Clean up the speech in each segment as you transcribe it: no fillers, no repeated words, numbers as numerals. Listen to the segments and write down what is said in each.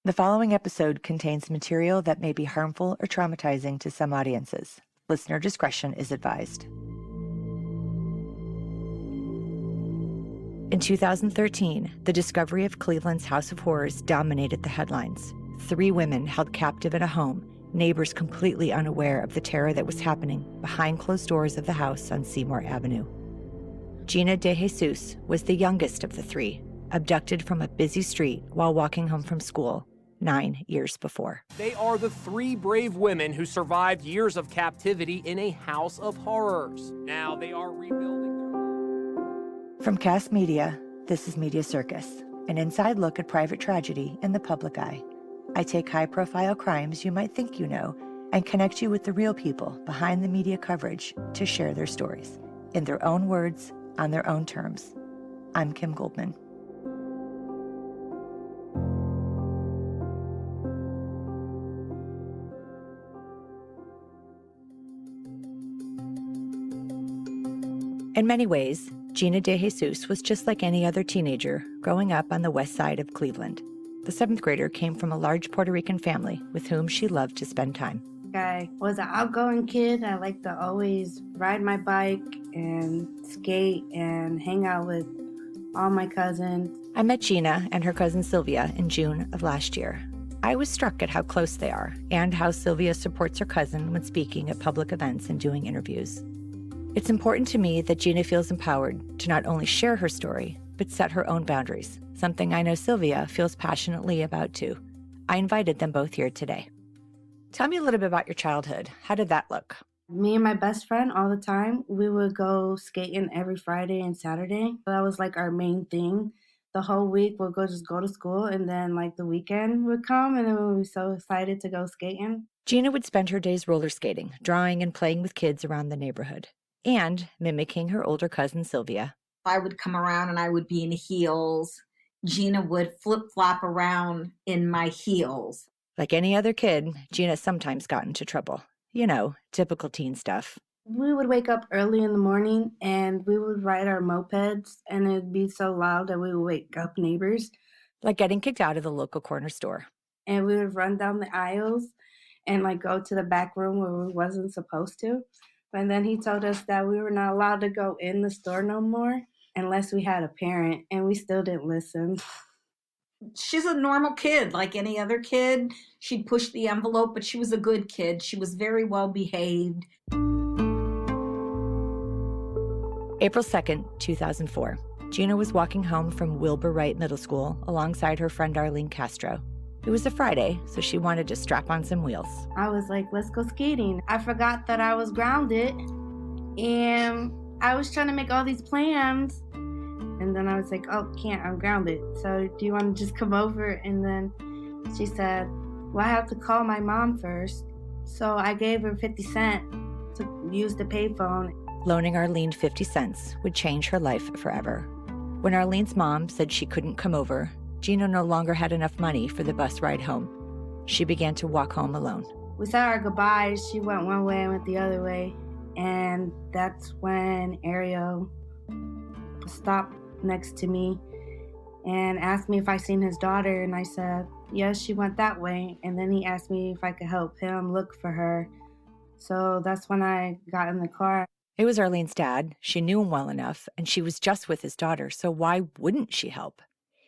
The following episode contains material that may be harmful or traumatizing to some audiences. Listener discretion is advised. In 2013, the discovery of Cleveland's House of Horrors dominated the headlines. 3 women held captive in a home, neighbors completely unaware of the terror that was happening behind closed doors of the house on Seymour Avenue. Gina DeJesus was the youngest of the 3, abducted from a busy street while walking home from school 9 years before. They are the 3 brave women who survived years of captivity in a house of horrors. Now they are rebuilding their... From Cast Media, this is Media Circus, an inside look at private tragedy in the public eye. I take high-profile crimes you might think you know and connect you with the real people behind the media coverage to share their stories, in their own words, on their own terms. I'm Kim Goldman. In many ways, Gina DeJesus was just like any other teenager growing up on the west side of Cleveland. The 7th grader came from a large Puerto Rican family with whom she loved to spend time. I was an outgoing kid. I liked to always ride my bike and skate and hang out with all my cousins. I met Gina and her cousin Sylvia in June of last year. I was struck at how close they are and how Sylvia supports her cousin when speaking at public events and doing interviews. It's important to me that Gina feels empowered to not only share her story, but set her own boundaries, something I know Sylvia feels passionately about too. I invited them both here today. Tell me a little bit about your childhood. How did that look? Me and my best friend all the time, we would go skating every Friday and Saturday. That was like our main thing. The whole week we'll just go to school, and then like the weekend would come and then we were so excited to go skating. Gina would spend her days roller skating, drawing and playing with kids around the neighborhood, and mimicking her older cousin Sylvia. I would come around and I would be in heels. Gina would flip-flop around in my heels. Like any other kid, Gina sometimes got into trouble. You know, typical teen stuff. We would wake up early in the morning and we would ride our mopeds, and it'd be so loud that we would wake up neighbors. Like getting kicked out of the local corner store. And we would run down the aisles and like go to the back room where we wasn't supposed to. And then he told us that we were not allowed to go in the store no more unless we had a parent, and we still didn't listen. She's a normal kid, like any other kid. She'd push the envelope, but she was a good kid. She was very well behaved. April 2nd, 2004. Gina was walking home from Wilbur Wright Middle School alongside her friend Ariel Castro. It was a Friday, so she wanted to strap on some wheels. I was like, let's go skating. I forgot that I was grounded, and I was trying to make all these plans. And then I was like, oh, can't, I'm grounded. So do you want to just come over? And then she said, well, I have to call my mom first. So I gave her 50 cents to use the payphone. Loaning Arlene 50 cents would change her life forever. When Arlene's mom said she couldn't come over, Gina no longer had enough money for the bus ride home. She began to walk home alone. We said our goodbyes. She went one way, I went the other way. And that's when Ariel stopped next to me and asked me if I seen his daughter, and I said, yes, she went that way. And then he asked me if I could help him look for her. So that's when I got in the car. It was Arlene's dad. She knew him well enough, and she was just with his daughter, so why wouldn't she help?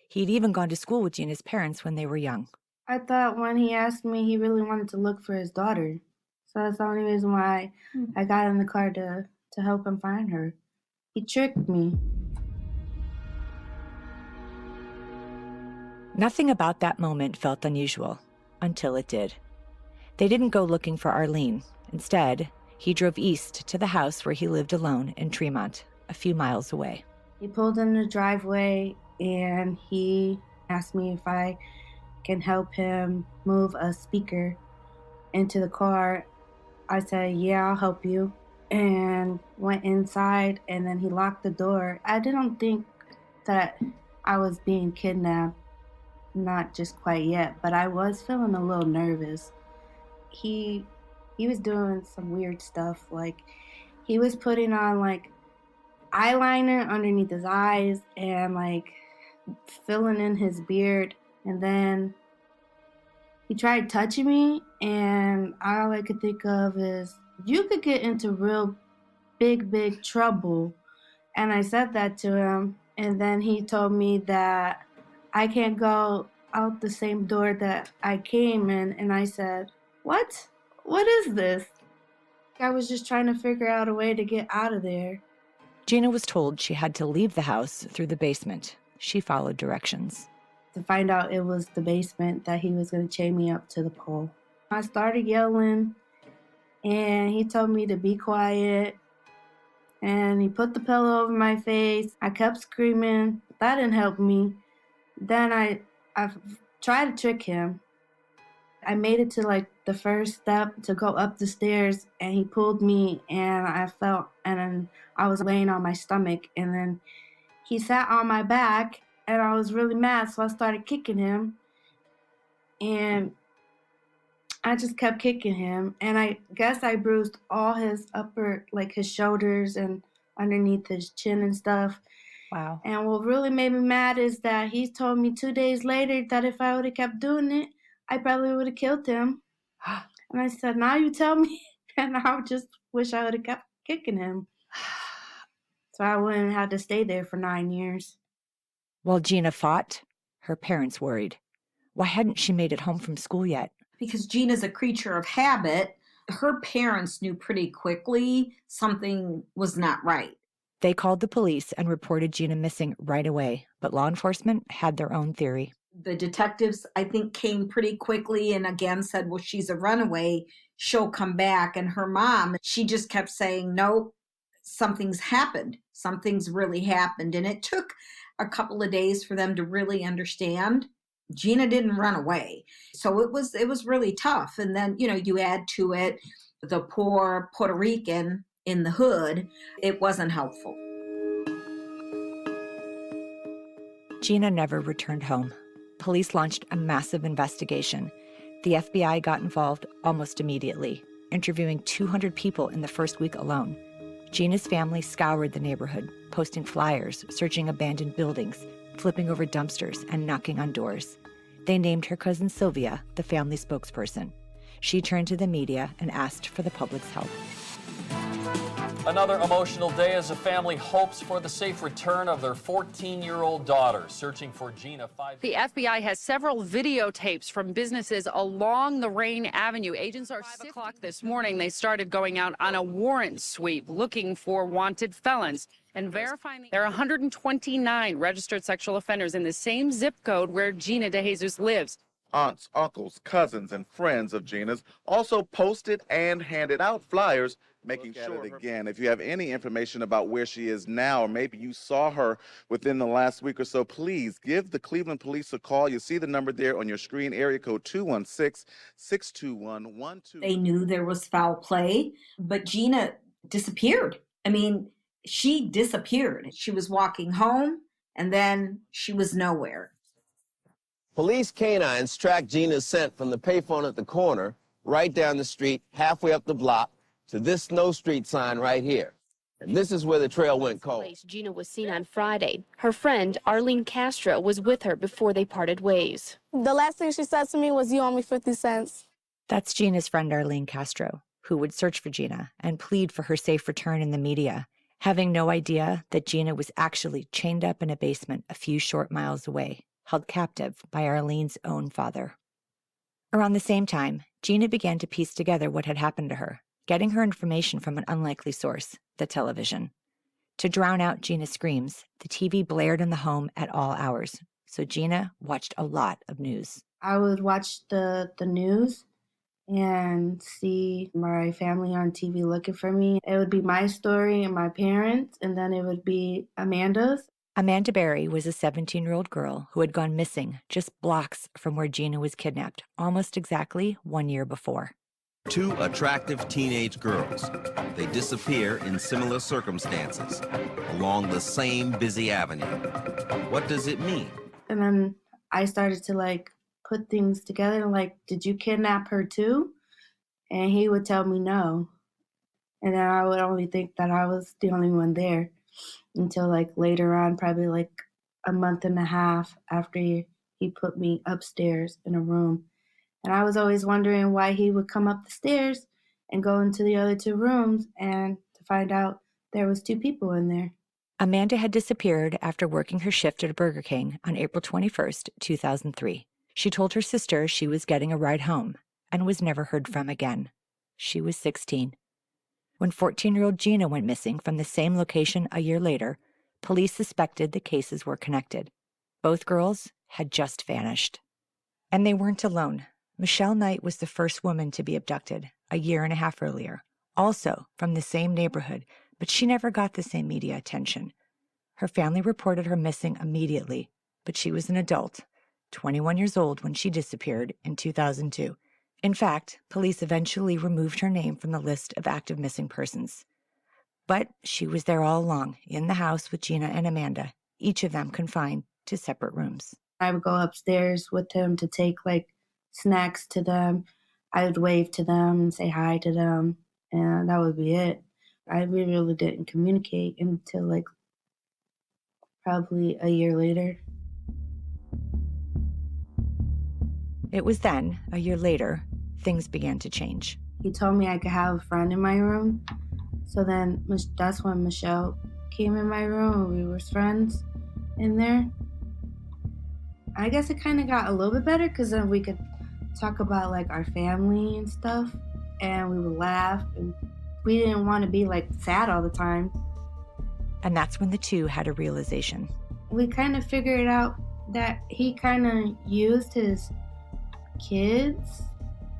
He'd even gone to school with Gina's parents when they were young. I thought when he asked me, he really wanted to look for his daughter. So that's the only reason why I got in the car to help him find her. He tricked me. Nothing about that moment felt unusual, until it did. They didn't go looking for Arlene. Instead, he drove east to the house where he lived alone in Tremont, a few miles away. He pulled in the driveway and he asked me if I can help him move a speaker into the car. I said, yeah, I'll help you, and went inside, and then he locked the door. I didn't think that I was being kidnapped, not just quite yet, but I was feeling a little nervous. He was doing some weird stuff, like he was putting on like eyeliner underneath his eyes and like filling in his beard, and then He tried touching me, and all I could think of is, you could get into real big trouble. And I said that to him, and then he told me that I can't go out the same door that I came in, and I said, what? What is this? I was just trying to figure out a way to get out of there. Gina was told she had to leave the house through the basement. She followed directions. To find out it was the basement, that he was going to chain me up to the pole. I started yelling, and he told me to be quiet, and he put the pillow over my face. I kept screaming. That didn't help me. Then I tried to trick him. I made it to like the first step to go up the stairs, and he pulled me, and I fell, and then I was laying on my stomach, and then he sat on my back, and I was really mad, so I started kicking him, and I just kept kicking him, and I guess I bruised all his upper, like his shoulders and underneath his chin and stuff. Wow. And what really made me mad is that he told me 2 days later that if I would have kept doing it, I probably would have killed him. And I said, now you tell me, and I just wish I would have kept kicking him. So I wouldn't have to stay there for 9 years. While Gina fought, her parents worried. Why hadn't she made it home from school yet? Because Gina's a creature of habit, her parents knew pretty quickly something was not right. They called the police and reported Gina missing right away, but law enforcement had their own theory. The detectives, I think, came pretty quickly and again said, well, she's a runaway, she'll come back. And her mom, she just kept saying, no, something's happened. Something's really happened. And it took a couple of days for them to really understand. Gina didn't run away. So it was really tough. And then, you add to it the poor Puerto Rican in the hood. It wasn't helpful. Gina never returned home. Police launched a massive investigation. The FBI got involved almost immediately, interviewing 200 people in the first week alone. Gina's family scoured the neighborhood, posting flyers, searching abandoned buildings, flipping over dumpsters, and knocking on doors. They named her cousin Sylvia the family spokesperson. She turned to the media and asked for the public's help. Another emotional day as a family hopes for the safe return of their 14-year-old daughter, searching for Gina. The FBI has several videotapes from businesses along the Rain Avenue. Agents are 5 o'clock this morning. They started going out on a warrant sweep looking for wanted felons and verifying there are 129 registered sexual offenders in the same zip code where Gina DeJesus lives. Aunts, uncles, cousins, and friends of Gina's also posted and handed out flyers, making sure again. If you have any information about where she is now, or maybe you saw her within the last week or so, please give the Cleveland Police a call. You see the number there on your screen, area code 216-621-12. They knew there was foul play, but Gina disappeared. I mean, she disappeared. She was walking home, and then she was nowhere. Police canines tracked Gina's scent from the payphone at the corner, right down the street, halfway up the block, to this Snow Street sign right here. And this is where the trail went cold. Gina was seen on Friday. Her friend, Ariel Castro, was with her before they parted ways. The last thing she said to me was, you owe me 50 cents. That's Gina's friend, Ariel Castro, who would search for Gina and plead for her safe return in the media, having no idea that Gina was actually chained up in a basement a few short miles away, held captive by Arlene's own father. Around the same time, Gina began to piece together what had happened to her, getting her information from an unlikely source, the television. To drown out Gina's screams, the TV blared in the home at all hours, so Gina watched a lot of news. I would watch the news and see my family on TV looking for me. It would be my story and my parents, and then it would be Amanda's. Amanda Berry was a 17-year-old girl who had gone missing just blocks from where Gina was kidnapped, almost exactly 1 year before. Two attractive teenage girls. They disappear in similar circumstances, along the same busy avenue. What does it mean? And then I started to put things together, did you kidnap her too? And he would tell me no. And then I would only think that I was the only one there until later on, probably a month and a half after he put me upstairs in a room And I was always wondering why he would come up the stairs and go into the other 2 rooms, and to find out there was 2 people in there. Amanda had disappeared after working her shift at a Burger King on April 21st, 2003. She told her sister she was getting a ride home and was never heard from again. She was 16. When 14-year-old Gina went missing from the same location a year later, police suspected the cases were connected. Both girls had just vanished. And they weren't alone. Michelle Knight was the first woman to be abducted a year and a half earlier, also from the same neighborhood, but she never got the same media attention. Her family reported her missing immediately, but she was an adult, 21 years old when she disappeared in 2002. In fact, police eventually removed her name from the list of active missing persons. But she was there all along, in the house with Gina and Amanda, each of them confined to separate rooms. I would go upstairs with him to take snacks to them. I would wave to them and say hi to them, and that would be it. I really didn't communicate until probably a year later. It was then, a year later, things began to change. He told me I could have a friend in my room. So then that's when Michelle came in my room and we were friends in there. I guess it kind of got a little bit better because then we could talk about our family and stuff, and we would laugh, and we didn't want to be sad all the time. And that's when the two had a realization. We kind of figured out that he kind of used his kids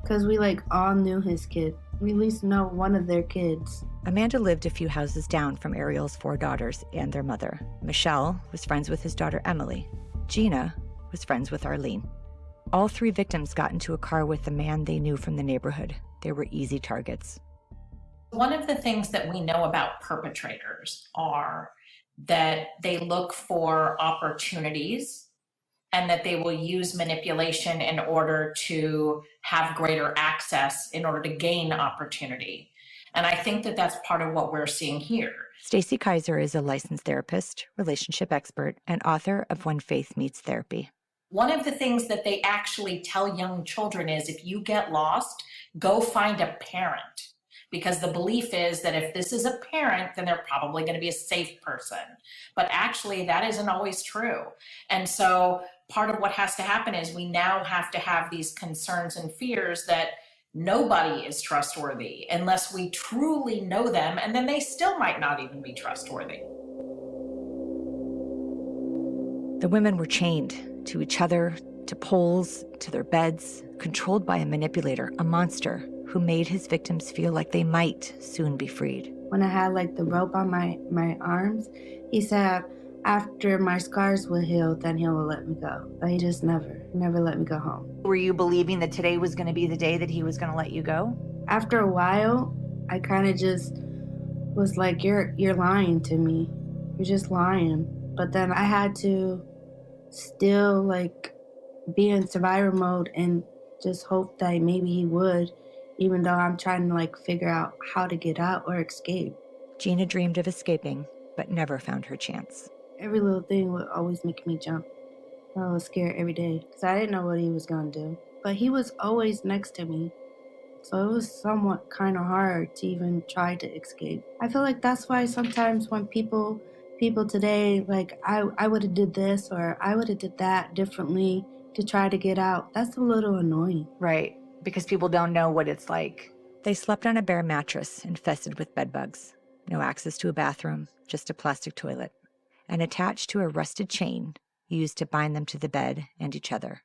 because we all knew his kid. We at least know one of their kids. Amanda lived a few houses down from Ariel's 4 daughters and their mother. Michelle was friends with his daughter Emily. Gina was friends with Arlene. All 3 victims got into a car with a man they knew from the neighborhood. They were easy targets. One of the things that we know about perpetrators are that they look for opportunities and that they will use manipulation in order to have greater access in order to gain opportunity. And I think that that's part of what we're seeing here. Stacy Kaiser is a licensed therapist, relationship expert, and author of When Faith Meets Therapy. One of the things that they actually tell young children is if you get lost, go find a parent. Because the belief is that if this is a parent, then they're probably going to be a safe person. But actually, that isn't always true. And so part of what has to happen is we now have to have these concerns and fears that nobody is trustworthy unless we truly know them, and then they still might not even be trustworthy. The women were chained to each other, to poles, to their beds, controlled by a manipulator, a monster who made his victims feel like they might soon be freed. When I had the rope on my arms, he said after my scars will heal, then he will let me go. But he just never let me go home. Were you believing that today was going to be the day that he was going to let you go? After a while, I kind of just was like, you're lying to me. You're just lying. But then I had to still be in survivor mode and just hope that maybe he would, even though I'm trying to figure out how to get out or escape. Gina dreamed of escaping, but never found her chance. Every little thing would always make me jump. I was scared every day because I didn't know what he was going to do. But he was always next to me, so it was somewhat kind of hard to even try to escape. I feel like that's why sometimes when people today, I would have did this or I would have did that differently to try to get out, that's a little annoying. Right, because people don't know what it's like. They slept on a bare mattress infested with bedbugs. No access to a bathroom, just a plastic toilet. And attached to a rusted chain used to bind them to the bed and each other.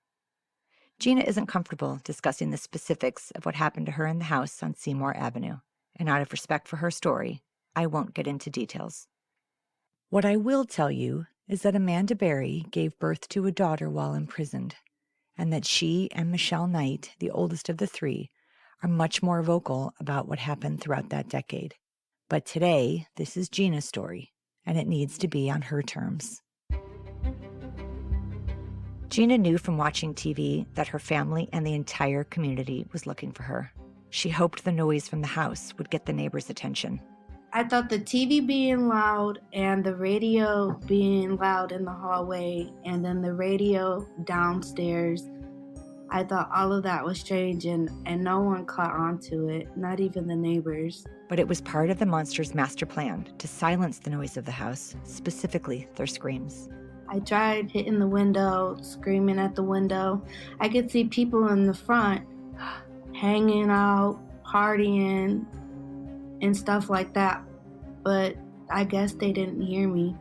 Gina isn't comfortable discussing the specifics of what happened to her in the house on Seymour Avenue, and out of respect for her story, I won't get into details. What I will tell you is that Amanda Berry gave birth to a daughter while imprisoned, and that she and Michelle Knight, the oldest of the 3, are much more vocal about what happened throughout that decade. But today, this is Gina's story, and it needs to be on her terms. Gina knew from watching TV that her family and the entire community was looking for her. She hoped the noise from the house would get the neighbors' attention. I thought the TV being loud and the radio being loud in the hallway and then the radio downstairs I thought all of that was strange, and no one caught on to it, not even the neighbors. But it was part of the monster's master plan to silence the noise of the house, specifically their screams. I tried hitting the window, screaming at the window. I could see people in the front hanging out, partying, and stuff like that. But I guess they didn't hear me.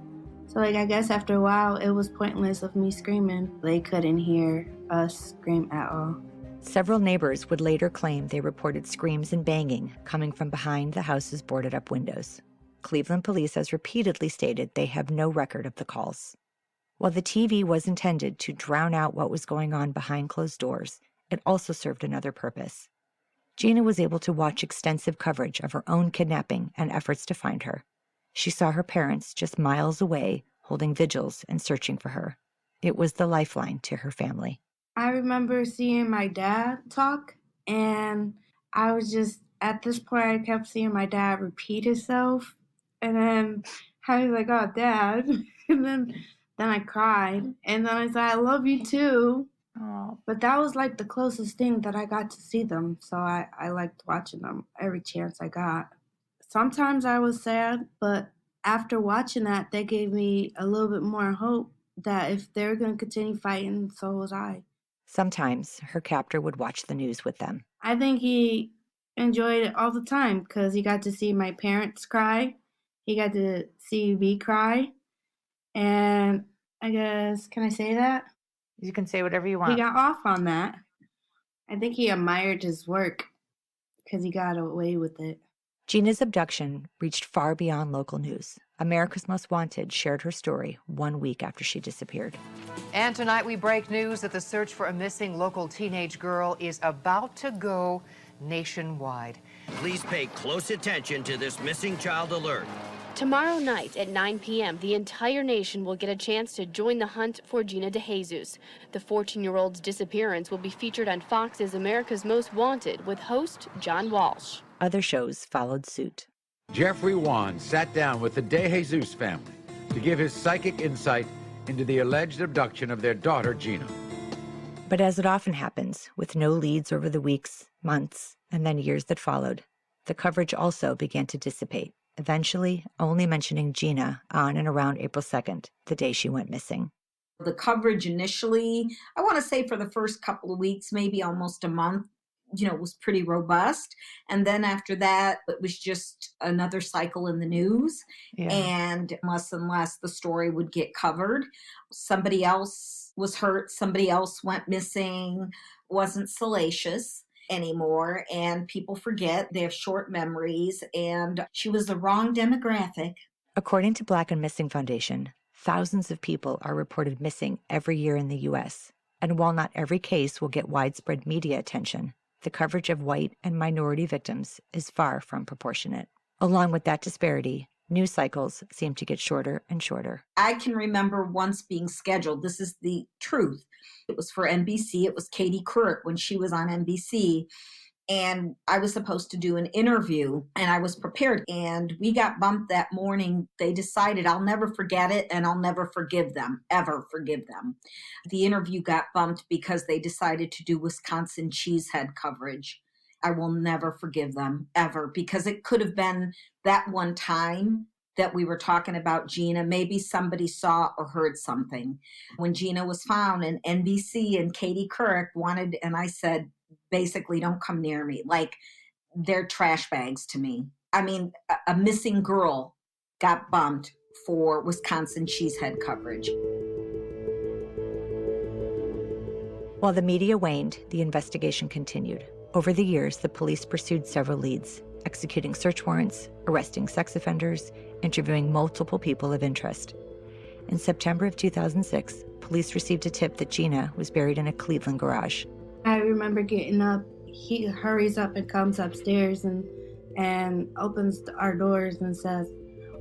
So I guess after a while, it was pointless of me screaming. They couldn't hear us scream at all. Several neighbors would later claim they reported screams and banging coming from behind the house's boarded-up windows. Cleveland police has repeatedly stated they have no record of the calls. While the TV was intended to drown out what was going on behind closed doors, it also served another purpose. Gina was able to watch extensive coverage of her own kidnapping and efforts to find her. She saw her parents just miles away, holding vigils and searching for her. It was the lifeline to her family. I remember seeing my dad talk, and I was just, at this point, I kept seeing my dad repeat himself, and then I was like, oh, Dad, and then I cried, and then I said, I love you too. Oh. But that was like the closest thing that I got to see them, so I liked watching them every chance I got. Sometimes I was sad, but after watching that, they gave me a little bit more hope that if they were going to continue fighting, so was I. Sometimes her captor would watch the news with them. I think he enjoyed it all the time because he got to see my parents cry. He got to see me cry. And I guess, can I say that? You can say whatever you want. He got off on that. I think he admired his work because he got away with it. Gina's abduction reached far beyond local news. America's Most Wanted shared her story 1 week after she disappeared. And tonight we break news that the search for a missing local teenage girl is about to go nationwide. Please pay close attention to this missing child alert. Tomorrow night at 9 p.m., the entire nation will get a chance to join the hunt for Gina DeJesus. The 14-year-old's disappearance will be featured on Fox's America's Most Wanted with host John Walsh. Other shows followed suit. Jeffrey Wan sat down with the DeJesus family to give his psychic insight into the alleged abduction of their daughter, Gina. But as it often happens, with no leads over the weeks, months, and then years that followed, the coverage also began to dissipate, eventually only mentioning Gina on and around April 2nd, the day she went missing. The coverage initially, I want to say for the first couple of weeks, maybe almost a month, was pretty robust. And then after that, it was just another cycle in the news. Yeah. And less the story would get covered. Somebody else was hurt. Somebody else went missing. Wasn't salacious anymore. And people forget. They have short memories. And she was the wrong demographic. According to Black and Missing Foundation, thousands of people are reported missing every year in the U.S. And while not every case will get widespread media attention, the coverage of white and minority victims is far from proportionate. Along with that disparity, news cycles seem to get shorter and shorter. I can remember once being scheduled. This is the truth. It was for NBC. It was Katie Couric when she was on NBC. And I was supposed to do an interview, and I was prepared. And we got bumped that morning. They decided I'll never forget it, and I'll never forgive them, ever forgive them. The interview got bumped because they decided to do Wisconsin cheesehead coverage. I will never forgive them, ever, because it could have been that one time that we were talking about Gina. Maybe somebody saw or heard something. When Gina was found, and NBC and Katie Couric wanted, and I said, basically, don't come near me. Like, they're trash bags to me. I mean, a missing girl got bumped for Wisconsin cheesehead coverage. While the media waned, the investigation continued. Over the years, the police pursued several leads, executing search warrants, arresting sex offenders, interviewing multiple people of interest. In September of 2006, police received a tip that Gina was buried in a Cleveland garage. I remember getting up. He hurries up and comes upstairs and opens our doors and says,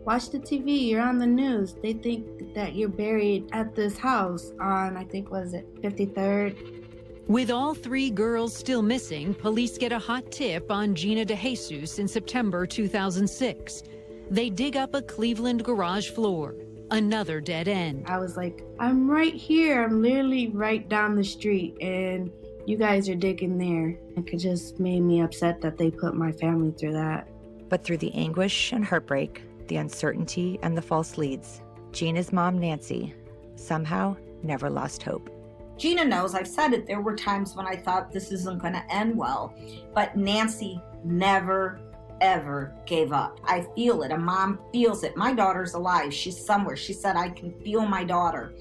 "Watch the TV, you're on the news. They think that you're buried at this house on, I think, was it 53rd? With all three girls still missing, police get a hot tip on Gina DeJesus in September 2006. They dig up a Cleveland garage floor, another dead end. I was like, I'm right here. I'm literally right down the street. And you guys are digging there. It just made me upset that they put my family through that. But through the anguish and heartbreak, the uncertainty and the false leads, Gina's mom, Nancy, somehow never lost hope. Gina knows, I've said it, there were times when I thought this isn't going to end well, but Nancy never, ever gave up. I feel it. A mom feels it. My daughter's alive. She's somewhere. She said, I can feel my daughter.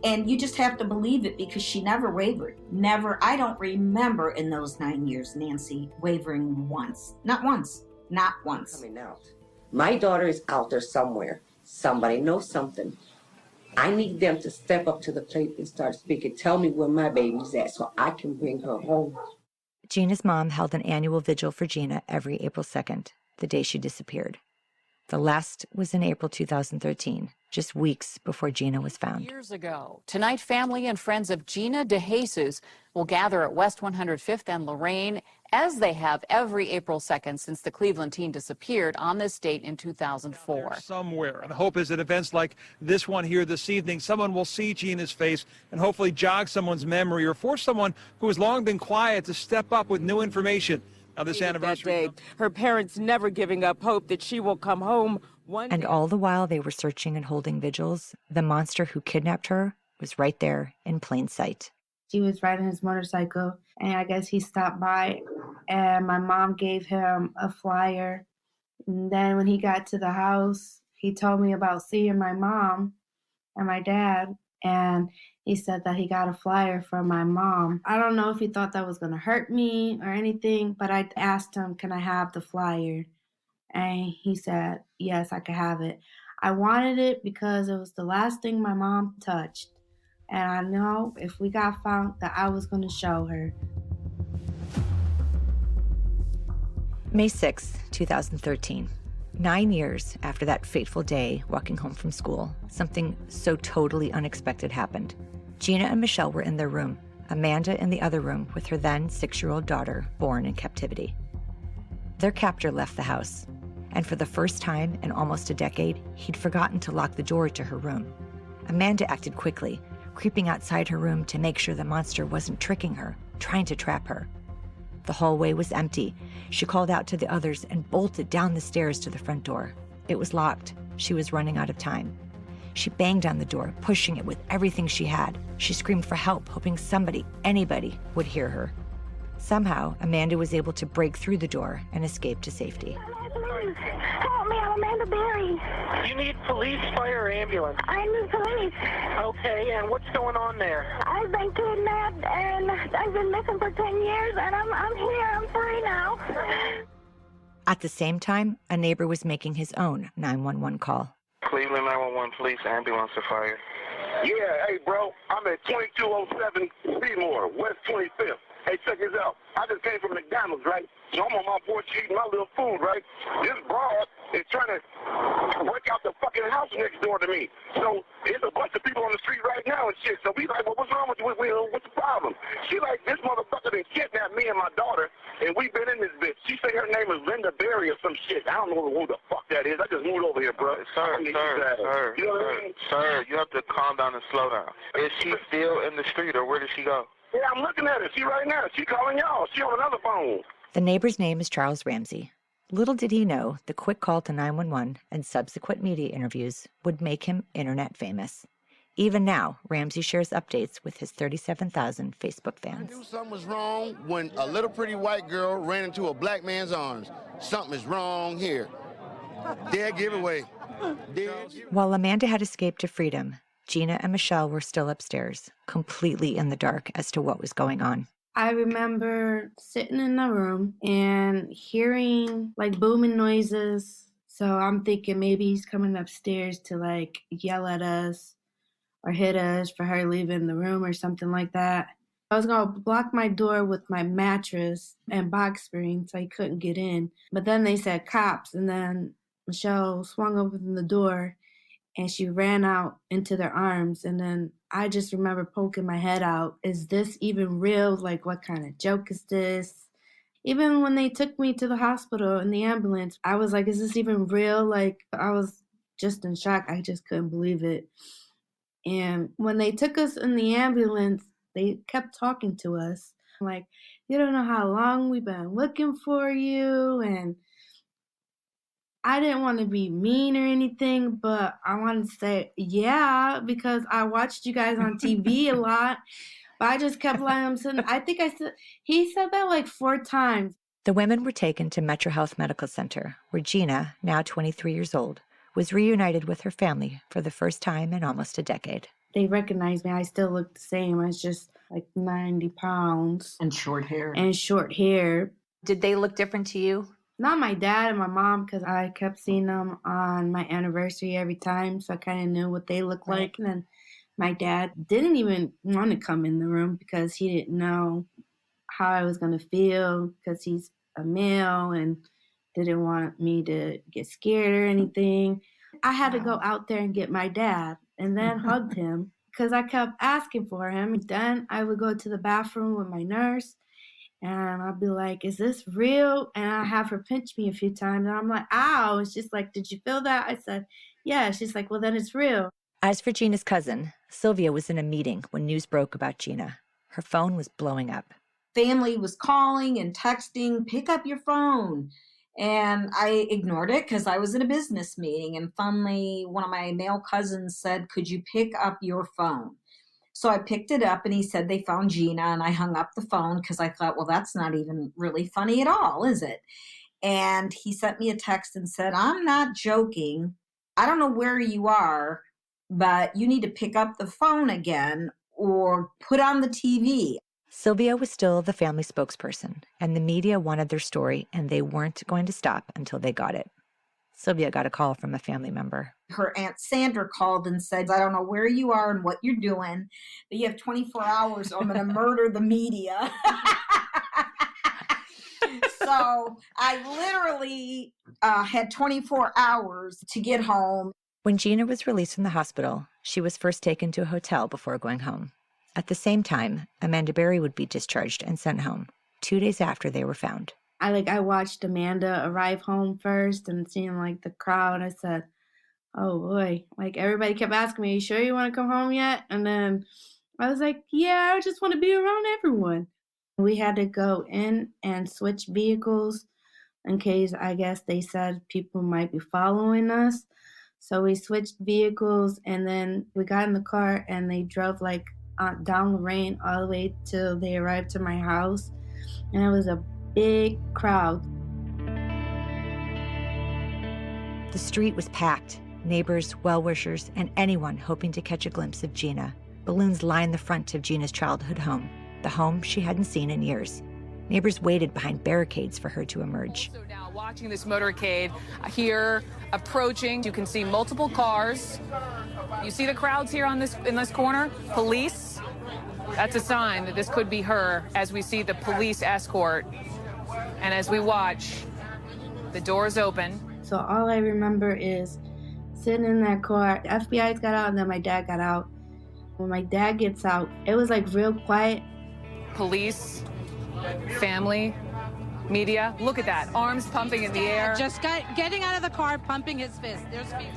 And you just have to believe it because she never wavered. Never. I don't remember in those 9 years, Nancy wavering once. Not once. Not once. Coming out. My daughter is out there somewhere. Somebody knows something. I need them to step up to the plate and start speaking. Tell me where my baby's at so I can bring her home. Gina's mom held an annual vigil for Gina every April 2nd, the day she disappeared. The last was in April 2013, just weeks before Gina was found. Years ago. Tonight, family and friends of Gina DeJesus will gather at West 105th and Lorraine, as they have every April 2nd since the Cleveland teen disappeared on this date in 2004. Somewhere. And the hope is that events like this one here this evening, someone will see Gina's face and hopefully jog someone's memory or force someone who has long been quiet to step up with new information. Now, this anniversary. Her parents never giving up hope that she will come home one day. And all the while they were searching and holding vigils, the monster who kidnapped her was right there in plain sight. He was riding his motorcycle, and I guess he stopped by, and my mom gave him a flyer. And then when he got to the house, he told me about seeing my mom and my dad, and he said that he got a flyer from my mom. I don't know if he thought that was going to hurt me or anything, but I asked him, can I have the flyer? And he said, yes, I could have it. I wanted it because it was the last thing my mom touched. And I know if we got found that I was going to show her. May 6, 2013. 9 years after that fateful day walking home from school, something so totally unexpected happened. Gina and Michelle were in their room, Amanda in the other room with her then 6-year-old daughter born in captivity. Their captor left the house, and for the first time in almost a decade, he'd forgotten to lock the door to her room. Amanda acted quickly, creeping outside her room to make sure the monster wasn't tricking her, trying to trap her. The hallway was empty. She called out to the others and bolted down the stairs to the front door. It was locked. She was running out of time. She banged on the door, pushing it with everything she had. She screamed for help, hoping somebody, anybody, would hear her. Somehow, Amanda was able to break through the door and escape to safety. Help me, I'm Amanda Berry. You need police, fire, or ambulance? I need police. Okay, and what's going on there? I've been kidnapped and I've been missing for 10 years and I'm here, I'm free now. At the same time, a neighbor was making his own 911 call. Cleveland 911 police, ambulance, or fire. Yeah, hey, bro, I'm at 2207 Seymour, West 25th. Hey, check this out. I just came from McDonald's, right? So I'm on my porch eating my little food, right? This broad is trying to break out the fucking house next door to me. So there's a bunch of people on the street right now and shit. So we like, well, what's wrong with you? What's the problem? She like, this motherfucker done kidnapped me and my daughter, and we've been in this bitch. She say her name is Linda Berry or some shit. I don't know who the fuck that is. I just moved over here, bro. Sir, You know what I mean? Sir, you have to calm down and slow down. Is she still in the street, or where did she go? Yeah, I'm looking at her. She right now. She calling y'all. She on another phone. The neighbor's name is Charles Ramsey. Little did he know the quick call to 911 and subsequent media interviews would make him internet famous. Even now, Ramsey shares updates with his 37,000 Facebook fans. I knew something was wrong when a little pretty white girl ran into a black man's arms. Something is wrong here. Dead giveaway. While Amanda had escaped to freedom, Gina and Michelle were still upstairs, completely in the dark as to what was going on. I remember sitting in the room and hearing like booming noises. So I'm thinking maybe he's coming upstairs to like yell at us or hit us for her leaving the room or something like that. I was going to block my door with my mattress and box spring so he couldn't get in. But then they said cops, and then Michelle swung open the door and she ran out into their arms. And then I just remember poking my head out. Is this even real? Like, what kind of joke is this? Even when they took me to the hospital in the ambulance, I was like, is this even real? Like, I was just in shock. I just couldn't believe it. And when they took us in the ambulance, they kept talking to us. I'm like, you don't know how long we've been looking for you. And I didn't want to be mean or anything, but I wanted to say, yeah, because I watched you guys on TV a lot. But I just kept letting him sit. I think he said that like 4 times. The women were taken to Metro Health Medical Center, where Gina, now 23 years old, was reunited with her family for the first time in almost a decade. They recognized me. I still look the same. I was just like 90 pounds. And short hair. And short hair. Did they look different to you? Not my dad and my mom, because I kept seeing them on my anniversary every time, so I kind of knew what they looked like. And then my dad didn't even want to come in the room because he didn't know how I was going to feel, because he's a male and didn't want me to get scared or anything. I had to go out there and get my dad and then hugged him because I kept asking for him. Then I would go to the bathroom with my nurse and I'd be like, is this real? And I have her pinch me a few times and I'm like, ow. It's just like, did you feel that? I said, yeah. She's like, well, then it's real. As for Gina's cousin, Sylvia was in a meeting when news broke about Gina. Her phone was blowing up. Family was calling and texting, pick up your phone. And I ignored it because I was in a business meeting. And finally, one of my male cousins said, could you pick up your phone? So I picked it up and he said they found Gina, and I hung up the phone because I thought, well, that's not even really funny at all, is it? And he sent me a text and said, I'm not joking. I don't know where you are, but you need to pick up the phone again or put on the TV. Sylvia was still the family spokesperson, and the media wanted their story, and they weren't going to stop until they got it. Sylvia got a call from a family member. Her Aunt Sandra called and said, I don't know where you are and what you're doing, but you have 24 hours or I'm going to murder the media. So I literally had 24 hours to get home. When Gina was released from the hospital, she was first taken to a hotel before going home. At the same time, Amanda Berry would be discharged and sent home 2 days after they were found. I watched Amanda arrive home first and seeing like the crowd. I said, oh boy, like everybody kept asking me, you sure you want to come home yet? And then I was like, yeah, I just want to be around everyone. We had to go in and switch vehicles in case, I guess they said people might be following us. So we switched vehicles and then we got in the car and they drove like down Lorraine all the way till they arrived to my house. And it was a big crowd. The street was packed. Neighbors, well-wishers, and anyone hoping to catch a glimpse of Gina. Balloons lined the front of Gina's childhood home, the home she hadn't seen in years. Neighbors waited behind barricades for her to emerge. So now watching this motorcade here approaching, you can see multiple cars. You see the crowds here in this corner? Police. That's a sign that this could be her as we see the police escort. And as we watch, the doors open. So all I remember is sitting in that car. The FBI's got out and then my dad got out. When my dad gets out, it was like real quiet. Police, family, media. Look at that, arms pumping in the air. Just getting out of the car, pumping his fist. There's feet.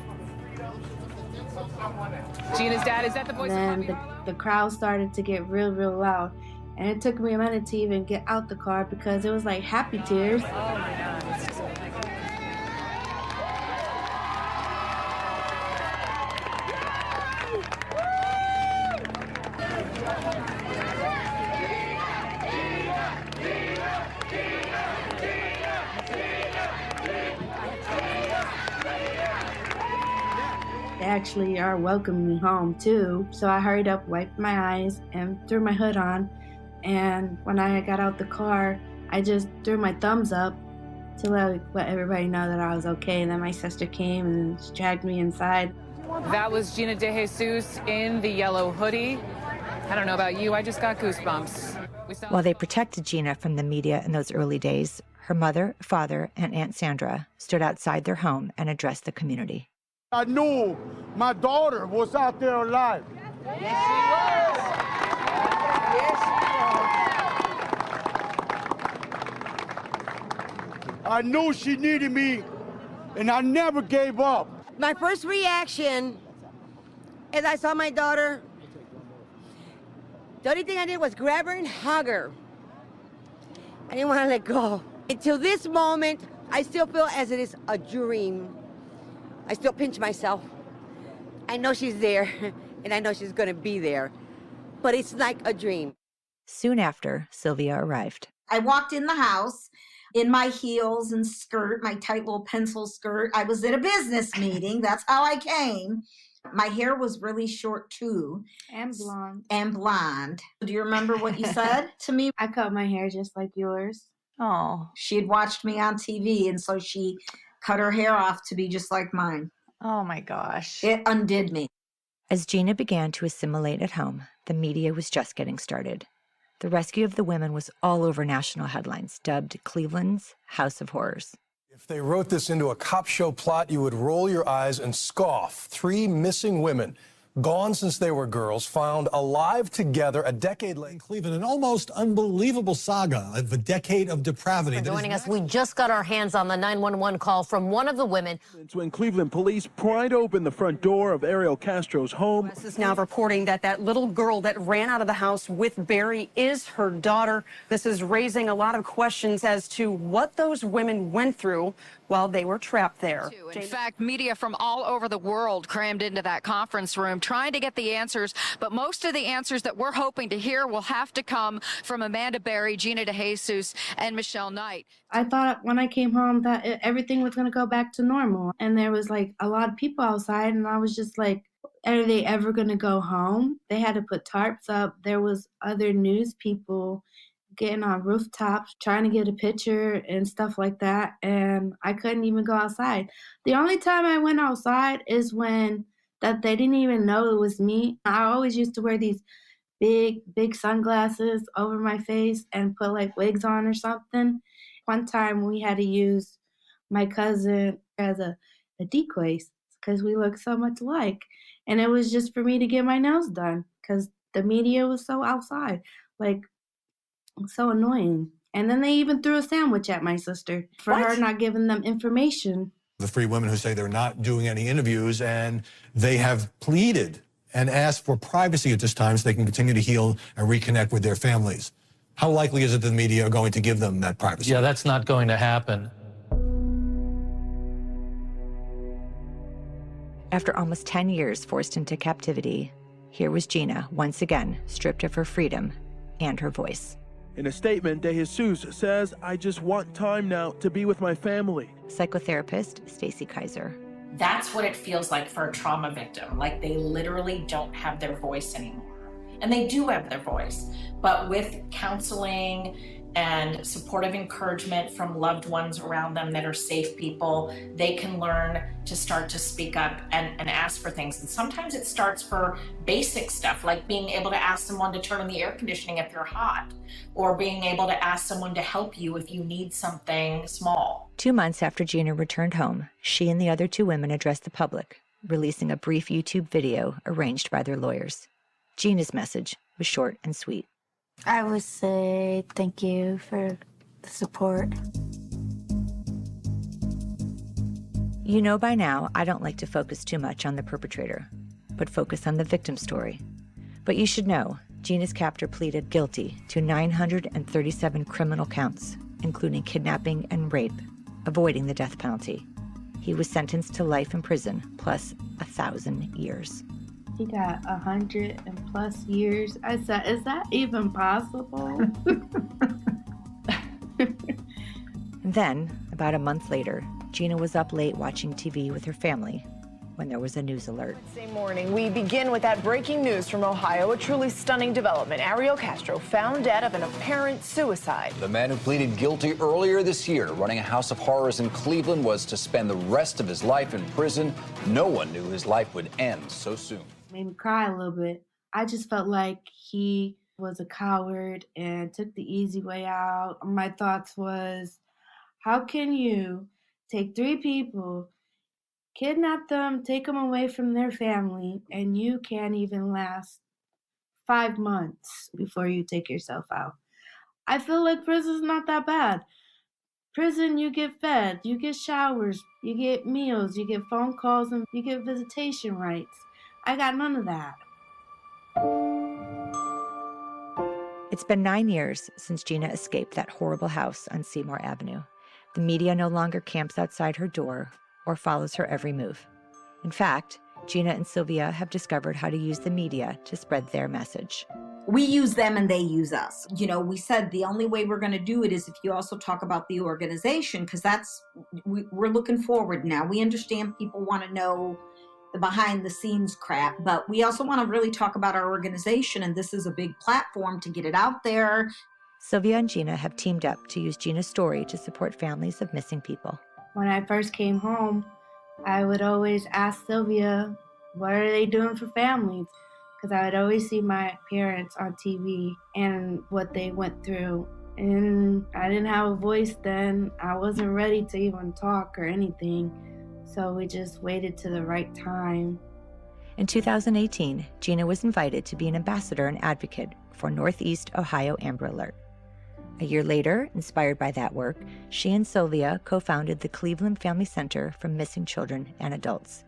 Gina's dad, is that the voice of Bobby? Then the crowd started to get real, real loud. And it took me a minute to even get out the car because it was like happy tears. Oh my God. They actually are welcoming me home too. So I hurried up, wiped my eyes, and threw my hood on. And when I got out the car, I just threw my thumbs up to let everybody know that I was okay. And then my sister came and she dragged me inside. That was Gina DeJesus in the yellow hoodie. I don't know about you, I just got goosebumps. While they protected Gina from the media in those early days, her mother, father, and Aunt Sandra stood outside their home and addressed the community. I knew my daughter was out there alive. Yes, she was. Yes, she was. I knew she needed me, and I never gave up. My first reaction as I saw my daughter, the only thing I did was grab her and hug her. I didn't want to let go. Until this moment, I still feel as it is a dream. I still pinch myself. I know she's there, and I know she's going to be there, but it's like a dream. Soon after, Sylvia arrived. I walked in the house in my heels and skirt, my tight little pencil skirt. I was at a business meeting. That's how I came. My hair was really short too. And blonde. And blonde. Do you remember what you said to me? I cut my hair just like yours. Oh. She had watched me on TV, and so she cut her hair off to be just like mine. Oh my gosh. It undid me. As Gina began to assimilate at home, the media was just getting started. The rescue of the women was all over national headlines, dubbed Cleveland's House of Horrors. If they wrote this into a cop show plot, you would roll your eyes and scoff. 3 missing women, gone since they were girls, found alive together a decade later. In Cleveland, an almost unbelievable saga of a decade of depravity. Joining us, we just got our hands on the 911 call from one of the women. It's when Cleveland police pried open the front door of Ariel Castro's home. This is now reporting that that little girl that ran out of the house with Barry is her daughter. This is raising a lot of questions as to what those women went through while they were trapped there. In fact, media from all over the world crammed into that conference room trying to get the answers, but most of the answers that we're hoping to hear will have to come from Amanda Berry, Gina DeJesus, and Michelle Knight. I thought when I came home that everything was going to go back to normal. And there was like a lot of people outside, and I was just like, are they ever going to go home? They had to put tarps up. There was other news people getting on rooftops, trying to get a picture and stuff like that. And I couldn't even go outside. The only time I went outside is when that they didn't even know it was me. I always used to wear these big sunglasses over my face and put like wigs on or something. One time we had to use my cousin as a decoy because we look so much alike. And it was just for me to get my nails done because the media was so outside. Like, so annoying. And then they even threw a sandwich at my sister for her not giving them information. The 3 women who say they're not doing any interviews, and they have pleaded and asked for privacy at this time so they can continue to heal and reconnect with their families. How likely is it that the media are going to give them that privacy? Yeah, that's not going to happen. After almost 10 years forced into captivity, here was Gina, once again, stripped of her freedom and her voice. In a statement, DeJesus says, "I just want time now to be with my family." Psychotherapist Stacy Kaiser. That's what it feels like for a trauma victim. Like they literally don't have their voice anymore. And they do have their voice, but with counseling and supportive encouragement from loved ones around them that are safe people, they can learn to start to speak up and ask for things. And sometimes it starts for basic stuff, like being able to ask someone to turn on the air conditioning if you're hot, or being able to ask someone to help you if you need something small. 2 months after Gina returned home, she and the other 2 women addressed the public, releasing a brief YouTube video arranged by their lawyers. Gina's message was short and sweet. I would say thank you for the support. You know by now, I don't like to focus too much on the perpetrator, but focus on the victim story. But you should know, Gina's captor pleaded guilty to 937 criminal counts, including kidnapping and rape, avoiding the death penalty. He was sentenced to life in prison, plus 1,000 years. He got 100+ years. I said, is that even possible? Then, about a month later, Gina was up late watching TV with her family when there was a news alert. Wednesday morning, we begin with that breaking news from Ohio, a truly stunning development. Ariel Castro found dead of an apparent suicide. The man who pleaded guilty earlier this year, running a house of horrors in Cleveland, was to spend the rest of his life in prison. No one knew his life would end so soon. Made me cry a little bit. I just felt like he was a coward and took the easy way out. My thoughts was, how can you take 3 people, kidnap them, take them away from their family, and you can't even last 5 months before you take yourself out? I feel like prison's not that bad. Prison, you get fed, you get showers, you get meals, you get phone calls, and you get visitation rights. I got none of that. It's been 9 years since Gina escaped that horrible house on Seymour Avenue. The media no longer camps outside her door or follows her every move. In fact, Gina and Sylvia have discovered how to use the media to spread their message. We use them and they use us. You know, we said the only way we're going to do it is if you also talk about the organization, because we're looking forward now. We understand people want to know the behind the scenes crap, but we also want to really talk about our organization, and this is a big platform to get it out there. Sylvia and Gina have teamed up to use Gina's story to support families of missing people. When I first came home, I would always ask Sylvia, what are they doing for families? Because I would always see my parents on TV and what they went through. And I didn't have a voice then. I wasn't ready to even talk or anything. So we just waited to the right time. In 2018, Gina was invited to be an ambassador and advocate for Northeast Ohio Amber Alert. A year later, inspired by that work, she and Sylvia co-founded the Cleveland Family Center for Missing Children and Adults.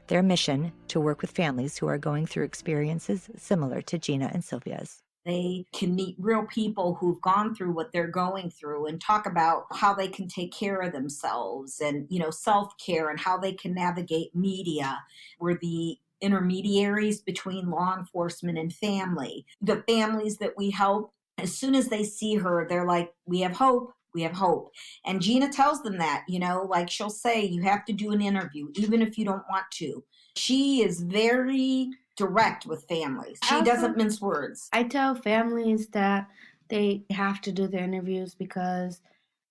Their mission, to work with families who are going through experiences similar to Gina and Sylvia's. They can meet real people who've gone through what they're going through and talk about how they can take care of themselves and, you know, self-care and how they can navigate media. We're the intermediaries between law enforcement and family. The families that we help, as soon as they see her, they're like, we have hope. We have hope. And Gina tells them that, you know, like she'll say, you have to do an interview, even if you don't want to. She is very direct with families. She doesn't mince words. I tell families that they have to do the interviews because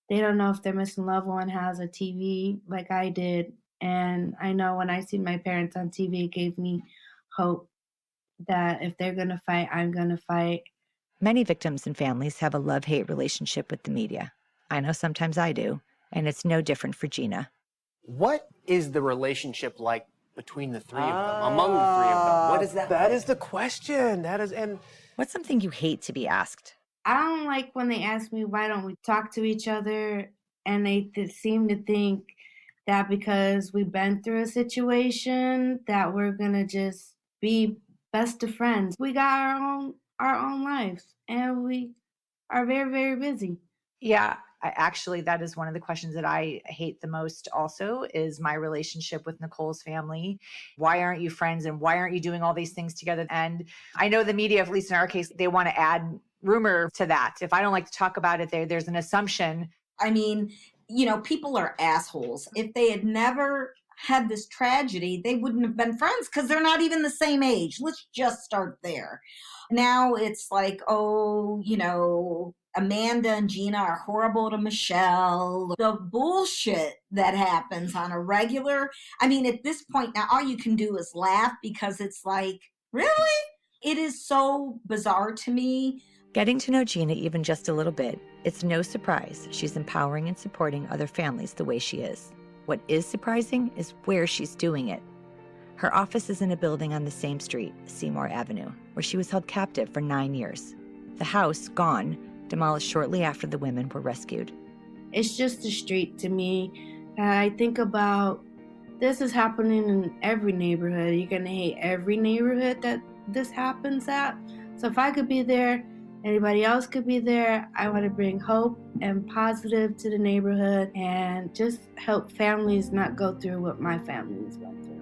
they don't know if their missing loved one has a TV like I did. And I know when I see my parents on TV, it gave me hope that if they're going to fight, I'm going to fight. Many victims and families have a love-hate relationship with the media. I know sometimes I do, and it's no different for Gina. What is the relationship like between the three of them, among the three of them? What is that? That is the question. What's something you hate to be asked? I don't like when they ask me, why don't we talk to each other? And they seem to think that because we've been through a situation that we're going to just be best of friends. We got our own lives, and we are very, very busy. Yeah, that is one of the questions that I hate the most also is my relationship with Nicole's family. Why aren't you friends and why aren't you doing all these things together? And I know the media, at least in our case, they want to add rumor to that. If I don't like to talk about it, there's an assumption. I mean, you know, people are assholes. If they had never had this tragedy, they wouldn't have been friends because they're not even the same age. Let's just start there. Now it's like, oh, you know, Amanda and Gina are horrible to Michelle. The bullshit that happens on a regular, I mean, at this point now, all you can do is laugh because it's like, really? It is so bizarre to me. Getting to know Gina even just a little bit, it's no surprise she's empowering and supporting other families the way she is. What is surprising is where she's doing it. Her office is in a building on the same street, Seymour Avenue, where she was held captive for 9 years. The house, gone, demolished shortly after the women were rescued. It's just a street to me. I think about this is happening in every neighborhood. You're going to hate every neighborhood that this happens at. So if I could be there, anybody else could be there. I want to bring hope and positive to the neighborhood and just help families not go through what my family's went through.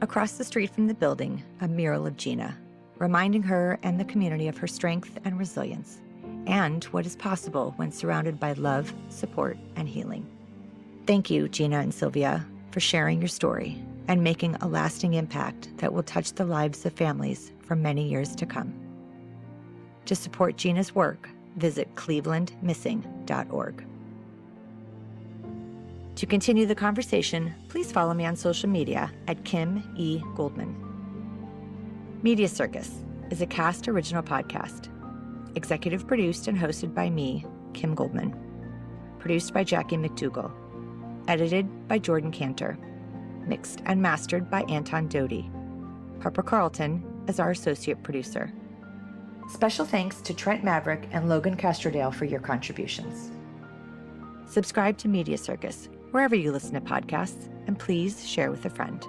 Across the street from the building, a mural of Gina, reminding her and the community of her strength and resilience, and what is possible when surrounded by love, support, and healing. Thank you, Gina and Sylvia, for sharing your story and making a lasting impact that will touch the lives of families for many years to come. To support Gina's work, visit clevelandmissing.org. To continue the conversation, please follow me on social media at Kim E. Goldman. Media Circus is a Cast original podcast. Executive produced and hosted by me, Kim Goldman. Produced by Jackie McDougall. Edited by Jordan Cantor. Mixed and mastered by Anton Doty. Harper Carlton is our associate producer. Special thanks to Trent Maverick and Logan Castrodale for your contributions. Subscribe to Media Circus wherever you listen to podcasts, and please share with a friend.